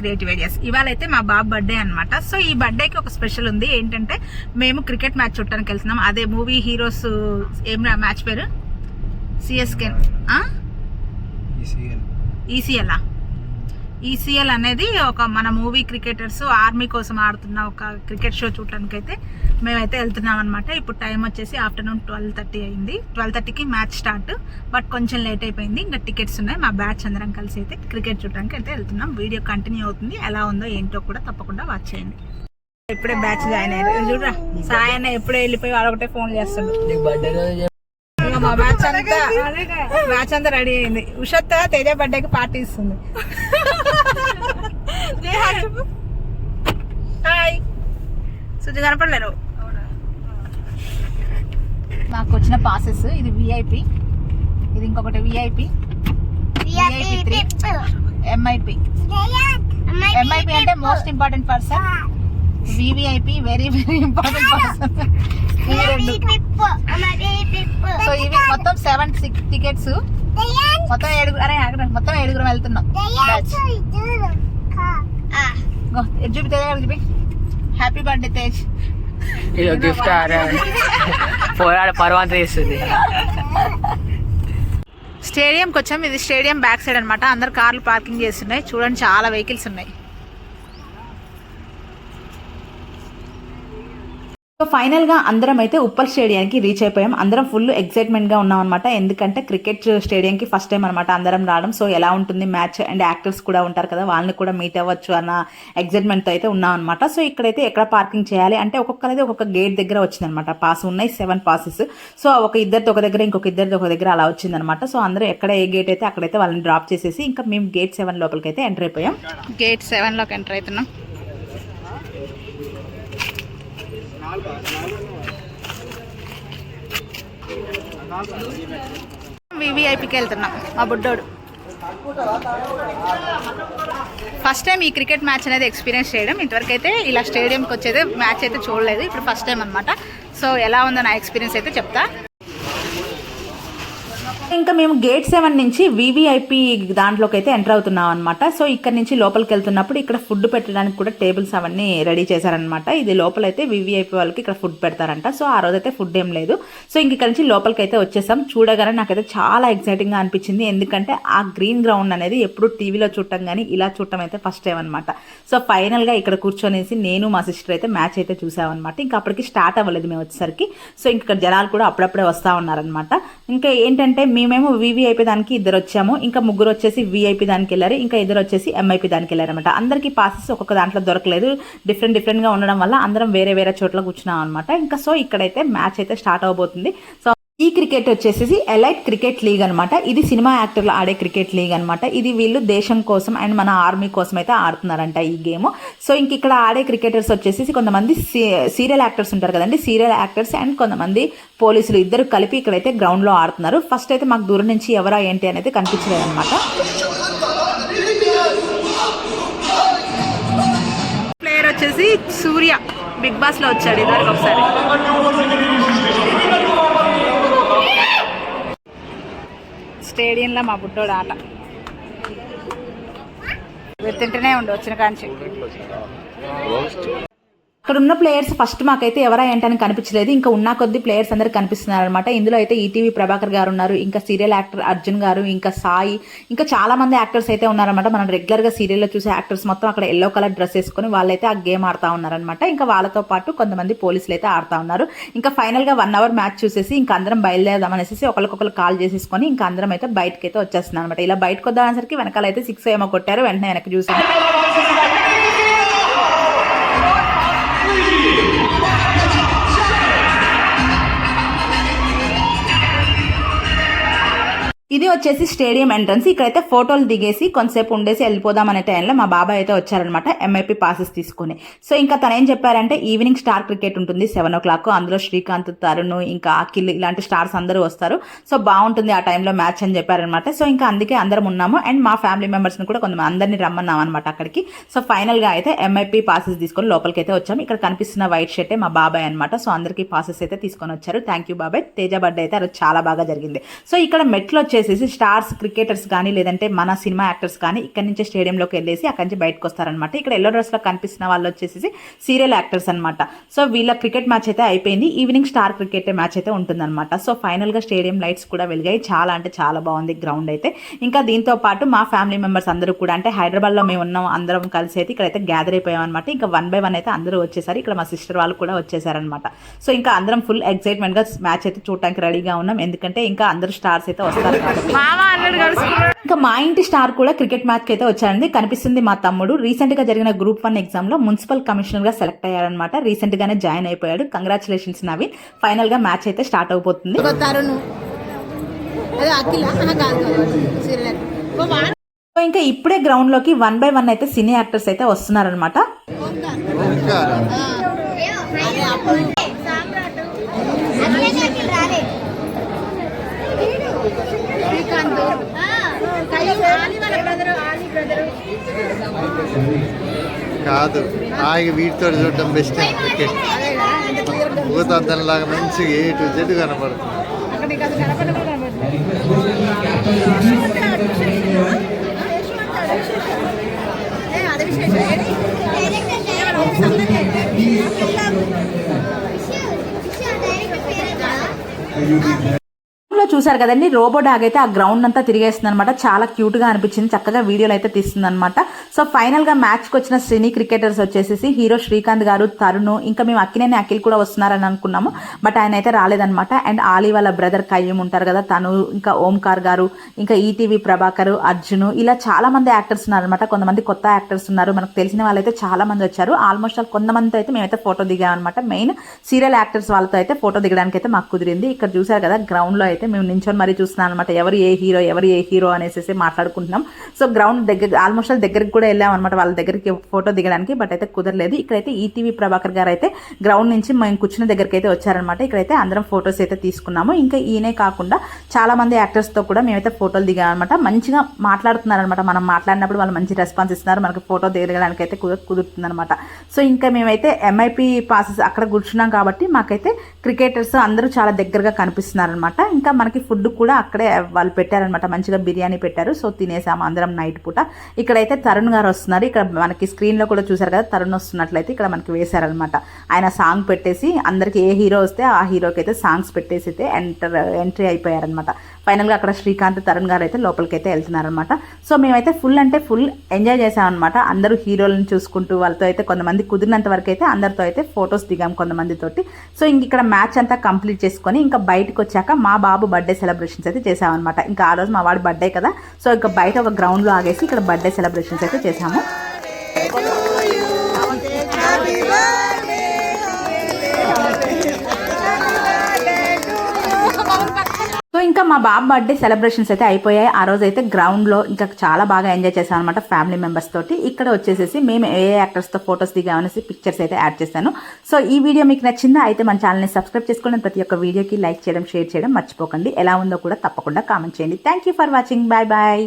Creative ideas. ఇవాళ అయితే మా బాబు బర్త్డే అనమాట. సో ఈ బర్త్డేకి ఒక స్పెషల్ ఉంది. ఏంటంటే మేము క్రికెట్ మ్యాచ్ చూడటానికి వెళ్తున్నాం. అదే మూవీ హీరోస్ ఏం మ్యాచ్ పేరు సిఎస్కే ఈసీఎల్ అనేది ఒక మన మూవీ క్రికెటర్స్ ఆర్మీ కోసం ఆడుతున్న ఒక క్రికెట్ షో చూడటానికి అయితే మేమైతే వెళ్తున్నాం అనమాట. ఇప్పుడు టైం వచ్చేసి ఆఫ్టర్నూన్ 12:30 అయింది. 12:30కి మ్యాచ్ స్టార్ట్. బట్ కొంచెం లేట్ అయిపోయింది. ఇంకా టికెట్స్ ఉన్నాయి. మా బ్యాచ్ అందరం కలిసి అయితే క్రికెట్ చూడటానికి అయితే వెళ్తున్నాం. వీడియో కంటిన్యూ అవుతుంది. ఎలా ఉందో ఏంటో కూడా తప్పకుండా వాచ్ చేయండి. ఇప్పుడే బ్యాచ్ జాయిన్ అయ్యారు. చూడరా సాయన్న ఎప్పుడే వెళ్ళిపోయి వాళ్ళొకటే ఫోన్ చేస్తాడు. మా బ్యాచ్ అంతా రెడీ అయింది. ఉషత్ తేజ బర్త్డేకి పార్టీ ఇస్తుంది. హాయ్ సుజి కనపడలేరు. మాకు వచ్చిన పాసెస్. ఇది విఐపి, ఇది ఇంకొకటి విఐపి, ఎంఐపి. ఎంఐపి అంటే most important person, VVIP very very important person. So ఇవి మొత్తం 7 టికెట్స్. మొత్తం 7 వెళ్తున్నాం. చూపి హ్యాపీ బర్త్డే తేజ్. గిఫ్ట్ పర్వాంత ఇస్తుంది. స్టేడియంకి వచ్చాం. ఇది స్టేడియం బ్యాక్ సైడ్ అనమాట. అందరు కార్లు పార్కింగ్ చేస్తున్నాయి. చూడండి చాలా వెహికల్స్ ఉన్నాయి. సో ఫైనల్గా అందరం అయితే ఉప్పల్ స్టేడియానికి రీచ్ అయిపోయాం. అందరం ఫుల్ ఎక్సైట్మెంట్గా ఉన్నాం అనమాట. ఎందుకంటే క్రికెట్ స్టేడియంకి ఫస్ట్ టైం అనమాట అందరం రావడం. సో ఎలా ఉంటుంది మ్యాచ్ అండ్ యాక్టర్స్ కూడా ఉంటారు కదా, వాళ్ళని కూడా మీట్ అవ్వచ్చు అన్న ఎక్సైట్మెంట్తో అయితే ఉన్నాం అనమాట. సో ఇక్కడైతే ఎక్కడ పార్కింగ్ చేయాలి అంటే ఒక్కొక్కరైతే ఒక్కొక్క గేట్ దగ్గర వచ్చిందనమాట. పాస్ ఉన్నాయి 7 పాసెస్. సో ఒక ఇద్దరితో ఒక దగ్గర, ఇంకొక ఇద్దరితో ఒక దగ్గర అలా వచ్చిందనమాట. సో అందరూ ఎక్కడ ఏ గేట్ అయితే అక్కడైతే వాళ్ళని డ్రాప్ చేసేసి ఇంకా మేము గేట్ 7 లోపలికి అయితే ఎంటర్ అయిపోయాం. గేట్ 7లోకి ఎంటర్ అవుతున్నాం. వివిఐపికి వెళ్తున్నాం. మా బుడ్డోడు ఫస్ట్ టైం ఈ క్రికెట్ మ్యాచ్ అనేది ఎక్స్పీరియన్స్ చేయడం. ఇంతవరకు అయితే ఇలా స్టేడియంకి వచ్చేది మ్యాచ్ అయితే చూడలేదు. ఇప్పుడు ఫస్ట్ టైం అనమాట. సో ఎలా ఉందో నా ఎక్స్పీరియన్స్ అయితే చెప్తా. ఇంకా మేము గేట్ 7 నుంచి వివిఐపి దాంట్లోకి అయితే ఎంటర్ అవుతున్నాం అనమాట. సో ఇక్కడ నుంచి లోపలికి వెళ్తున్నప్పుడు ఇక్కడ ఫుడ్ పెట్టడానికి కూడా టేబుల్స్ అవన్నీ రెడీ చేశారనమాట. ఇది లోపలైతే వివిఐపి వాళ్ళకి ఇక్కడ ఫుడ్ పెడతారంట. సో ఆ రోజు అయితే ఫుడ్ ఏం లేదు. సో ఇంక ఇక్కడ నుంచి లోపలికి అయితే వచ్చేసాం. చూడగానే నాకైతే చాలా ఎక్సైటింగ్గా అనిపించింది. ఎందుకంటే ఆ గ్రీన్ గ్రౌండ్ అనేది ఎప్పుడు టీవీలో చూడటం కానీ ఇలా చూడటం అయితే ఫస్ట్ టైం అనమాట. సో ఫైనల్గా ఇక్కడ కూర్చొనేసి నేను మా సిస్టర్ అయితే మ్యాచ్ అయితే చూసామన్నమాట. ఇంకా అప్పటికి స్టార్ట్ అవ్వలేదు మేము వచ్చేసరికి. సో ఇంక ఇక్కడ జనాలు కూడా అప్పుడప్పుడే వస్తూ ఉన్నారనమాట. ఇంకా ఏంటంటే మేమేమో వివిఐపి దానికి ఇద్దరు వచ్చాము. ఇంకా ముగ్గురు వచ్చేసి విఐపి దానికి వెళ్ళారు. ఇంకా ఇద్దరు వచ్చేసి ఎంఐపి దానికి వెళ్ళారనమాట. అందరికీ పాసెస్ ఒక్కొక్క దాంట్లో దొరకలేదు. డిఫరెంట్గా ఉండడం వల్ల అందరం వేరే వేరే చోట్ల కూర్చున్నాం అనమాట. ఇంకా సో ఇక్కడైతే మ్యాచ్ అయితే స్టార్ట్ అవబోతుంది. సో ఈ క్రికెట్ వచ్చేసి ఎలైట్ క్రికెట్ లీగ్ అనమాట. ఇది సినిమా యాక్టర్లు ఆడే క్రికెట్ లీగ్ అనమాట. ఇది వీళ్ళు దేశం కోసం అండ్ మన ఆర్మీ కోసం అయితే ఆడుతున్నారంట ఈ గేమ్. సో ఇంక ఇక్కడ ఆడే క్రికెటర్స్ వచ్చేసి కొంతమంది సీరియల్ యాక్టర్స్ ఉంటారు కదండి, సీరియల్ యాక్టర్స్ అండ్ కొంతమంది పోలీసులు ఇద్దరు కలిపి ఇక్కడైతే గ్రౌండ్లో ఆడుతున్నారు. ఫస్ట్ అయితే మాకు దూరం నుంచి ఎవరా ఏంటి అనేది కనిపించలేదు అనమాట. ప్లేయర్ వచ్చేసి సూర్య బిగ్ బాస్లో వచ్చాడు ఇద్దరికి ఒకసారి. స్టేడియంలో మా బుడ్డోడు ఆట తింటూనే ఉండు వచ్చిన కాంచి. అక్కడ ఉన్న ప్లేయర్స్ ఫస్ట్ మాకైతే ఎవరా ఏంటని కనిపించలేదు. ఇంకా ఉన్న కొద్ది ప్లేయర్స్ అందరు కనిపిస్తున్నారు అనమాట. ఇందులో అయితే ఈటీవీ ప్రభాకర్ గారు ఉన్నారు, ఇంకా సీరియల్ యాక్టర్ అర్జున్ గారు, ఇంకా సాయి, ఇంకా చాలా మంది యాక్టర్స్ అయితే ఉన్నారనమాట. మనం రెగ్యులర్గా సీరియల్లో చూసే యాక్టర్స్ మొత్తం అక్కడ ఎల్లో కలర్ డ్రెస్ వేసుకుని వాళ్ళైతే ఆ గేమ్ ఆడుతూ ఉన్నారనమాట. ఇంకా వాళ్ళతో పాటు కొంతమంది పోలీసులు అయితే ఆడుతూ ఉన్నారు. ఇంకా ఫైనల్గా 1 అవర్ మ్యాచ్ చూసేసి ఇంకా అందరం బయలుదేరదాం అనేసి ఒకరికొకరు కాల్ చేసేసుకొని ఇంకా అందరం అయితే బయటకి అయితే వచ్చేస్తున్నాం అనమాట. ఇలా బయటకు వద్దామనేసరికి వెనకాల అయితే 6 ఏమో కొట్టారు. వెంటనే వెనక్కి చూసాను. ఇది వచ్చేసి స్టేడియం ఎంట్రన్స్. ఇక్కడైతే ఫోటోలు దిగేసి కొంతసేపు ఉండేసి వెళ్ళిపోదాం అనే టైంలో మా బాబాయ్ అయితే వచ్చారనమాట ఎంఐపీ పాసెస్ తీసుకుని. సో ఇంకా తను ఏం చెప్పారంటే ఈవినింగ్ స్టార్ క్రికెట్ ఉంటుంది 7 o'clock. అందులో శ్రీకాంత్, తరుణ్, ఇంకా అఖిల్ ఇలాంటి స్టార్స్ అందరూ వస్తారు. సో బాగుంటుంది ఆ టైంలో మ్యాచ్ అని చెప్పారనమాట. సో ఇంకా అందుకే అందరం ఉన్నాము. అండ్ మా ఫ్యామిలీ మెంబర్స్ని కూడా కొంతమంది అందరినీ రమ్మన్నాం అనమాట అక్కడికి. సో ఫైనల్గా అయితే ఎంఐపీ పాసెస్ తీసుకొని లోపలికి అయితే వచ్చాము. ఇక్కడ కనిపిస్తున్న వైట్ షర్టే మా బాబాయ్ అనమాట. సో అందరికీ పాసెస్ అయితే తీసుకొని వచ్చారు. థ్యాంక్ యూ బాబాయ్. తేజ బర్త్డే అయితే అది చాలా బాగా జరిగింది. సో ఇక్కడ మెట్లు వచ్చేసి స్టార్స్ క్రికెటర్స్ కానీ లేదంటే మన సినిమా యాక్టర్స్ కానీ ఇక్కడ నుంచి స్టేడియంలోకి వెళ్ళేసి అక్కడి నుంచి బయటకు వస్తారనమాట. ఇక్కడ ఎల్లో డ్రెస్ లో కనిపిస్తున్న వాళ్ళు వచ్చేసి సీరియల్ యాక్టర్స్ అనమాట. సో వీళ్ళ క్రికెట్ మ్యాచ్ అయితే అయిపోయింది. ఈవినింగ్ స్టార్ క్రికెట్ మ్యాచ్ అయితే ఉంటుందన్నమాట. సో ఫైనల్ గా స్టేడియం లైట్స్ కూడా వెలిగాయి. చాలా అంటే చాలా బాగుంది గ్రౌండ్ అయితే. ఇంకా దీంతో పాటు మా ఫ్యామిలీ మెంబర్స్ అందరూ కూడా అంటే హైదరాబాద్ లో మేము ఉన్నాం అందరం కలిసి అయితే ఇక్కడైతే గ్యాదర్ అయిపోయాం అనమాట. ఇంకా 1 by 1 అయితే అందరూ వచ్చేసారు. ఇక్కడ మా సిస్టర్ వాళ్ళు కూడా వచ్చేసారనమాట. సో ఇంకా అందరం ఫుల్ ఎక్సైట్మెంట్ గా మ్యాచ్ అయితే చూడడానికి రెడీగా ఉన్నాం. ఎందుకంటే ఇంకా అందరూ స్టార్స్ అయితే వస్తారు కాబట్టి. ఇంకా మా ఇంటి స్టార్ కూడా క్రికెట్ మ్యాచ్ కి అయితే వచ్చారండి. కనిపిస్తుంది మా తమ్ముడు. రీసెంట్ గా జరిగిన Group 1 ఎగ్జామ్ లో మున్సిపల్ కమిషనర్ గా సెలెక్ట్ అయ్యారనమాట. రీసెంట్ గానే జాయిన్ అయిపోయాడు. కంగ్రాచులేషన్స్ నవీన్. ఫైనల్ గా మ్యాచ్ అయితే స్టార్ట్ అయిపోతుంది. సో ఇంకా ఇప్పుడే గ్రౌండ్ లోకి 1 by 1 అయితే సినీ యాక్టర్స్ అయితే వస్తున్నారనమాట. కాదు వీటితో చూడటం బెస్ట్. క్రికెట్ భూతద్దంలాగా మంచిగా A to Z కనపడుతుంది. చూసారు కదండి, రోబో డాగ్ అయితే ఆ గ్రౌండ్ అంతా తిరిగేస్తుంది అనమాట. చాలా క్యూట్ గా అనిపించింది. చక్కగా వీడియోలు అయితే తీస్తుంది అనమాట. సో ఫైనల్ గా మ్యాచ్ కి వచ్చిన సినీ క్రికెటర్స్ వచ్చేసి హీరో శ్రీకాంత్ గారు, తరుణ్, ఇంకా మేము అక్కినేని అఖిల్ కూడా వస్తున్నారని అనుకున్నాము. బట్ ఆయన అయితే రాలేదనమాట. అండ్ ఆలీ వాళ్ళ బ్రదర్ కయ్యం ఉంటారు కదా తను, ఇంకా ఓంకార్ గారు, ఇంకా ఈటీవీ ప్రభాకర్, అర్జున్, ఇలా చాలా మంది యాక్టర్స్ ఉన్నారనమాట. కొంతమంది కొత్త యాక్టర్స్ ఉన్నారు. మనకు తెలిసిన వాళ్ళైతే చాలా మంది వచ్చారు. ఆల్మోస్ట్ కొంతమందితో అయితే మేమైతే ఫోటో దిగామన్నమాట. మెయిన్ సీరియల్ యాక్టర్స్ వాళ్ళతో అయితే ఫోటో దిగడానికి అయితే మాకు కుదిరింది. ఇక్కడ చూసారు కదా గ్రౌండ్ లో అయితే మేము నించొని మరీ చూస్తున్నాం అనమాట. ఎవరు ఏ హీరో అనేసి మాట్లాడుకుంటున్నాం. సో గ్రౌండ్ దగ్గర ఆల్మోస్ట్ దగ్గరికి కూడా వెళ్ళాం అనమాట వాళ్ళ దగ్గరికి ఫోటో దిగడానికి. బట్ అయితే కుదరలేదు. ఇక్కడైతే ఈటీవీ ప్రభాకర్ గారు అయితే గ్రౌండ్ నుంచి మేము కూర్చున్న దగ్గరికి అయితే వచ్చారనమాట. ఇక్కడైతే అందరం ఫొటోస్ అయితే తీసుకున్నాము. ఇంకా ఈయనే కాకుండా చాలా మంది యాక్టర్స్ తో కూడా మేమైతే ఫోటోలు దిగామన్నమాట. మంచిగా మాట్లాడుతున్నారనమాట. మనం మాట్లాడినప్పుడు వాళ్ళు మంచి రెస్పాన్స్ ఇస్తున్నారు. మనకి ఫోటో దిగడానికి అయితే కుదురుతుంది అనమాట. సో ఇంకా మేమైతే ఎంఐపీ పాసెస్ అక్కడ కూర్చున్నాం కాబట్టి మాకైతే క్రికెటర్స్ అందరూ చాలా దగ్గరగా కనిపిస్తున్నారనమాట. ఇంకా మనకి ఫుడ్ కూడా అక్కడే వాళ్ళు పెట్టారనమాట. మంచిగా బిర్యానీ పెట్టారు. సో తినేసాము అందరం నైట్ పూట. ఇక్కడైతే తరుణ్ గారు వస్తున్నారు. ఇక్కడ మనకి స్క్రీన్ లో కూడా చూసారు కదా తరుణ్ వస్తున్నట్లయితే ఇక్కడ మనకి వేశారనమాట. ఆయన సాంగ్ పెట్టేసి అందరికి ఏ హీరో వస్తే ఆ హీరోకి అయితే సాంగ్స్ పెట్టేసి అయితే ఎంట్రీ అయిపోయారనమాట. ఫైనల్ గా అక్కడ శ్రీకాంత్, తరుణ్ గారు అయితే లోపలికి అయితే వెళ్తున్నారనమాట. సో మేమైతే ఫుల్ అంటే ఫుల్ ఎంజాయ్ చేసామన్నమాట. అందరూ హీరోలను చూసుకుంటూ వాళ్ళతో అయితే కొంతమంది కుదిరినంత వరకు అయితే అందరితో అయితే ఫొటోస్ దిగాం కొంతమందితోటి. సో ఇంక ఇక్కడ మ్యాచ్ అంతా కంప్లీట్ చేసుకొని ఇంకా బయటకు వచ్చాక మా బాబు బర్త్డే సెలబ్రేషన్స్ అయితే చేసామన్నమాట. ఇంకా ఆ రోజు మా వాడి బర్త్డే కదా. సో ఇంకా బయట ఒక గ్రౌండ్ లో ఆగేసి ఇక్కడ బర్త్డే సెలబ్రేషన్స్ అయితే చేసాము. సో ఇంకా మా బాబు బర్త్డే సెలబ్రేషన్స్ అయితే అయిపోయాయి. ఆ రోజు అయితే గ్రౌండ్ లో ఇంకా చాలా బాగా ఎంజాయ్ చేశాను అనమాట ఫ్యామిలీ మెంబర్స్ తోటి. ఇక్కడ వచ్చేసి మేము ఏ యాక్టర్స్ తో ఫొటోస్ దిగామనేసి పిక్చర్స్ అయితే యాడ్ చేశాను. సో ఈ వీడియో మీకు నచ్చిందా అయితే మన ఛానల్ని సబ్స్క్రైబ్ చేసుకోండి. ప్రతి ఒక్క వీడియోకి లైక్ చేయడం, షేర్ చేయడం మర్చిపోకండి. ఎలా ఉందో కూడా తప్పకుండా కామెంట్ చేయండి. Thank you for watching. Bye bye.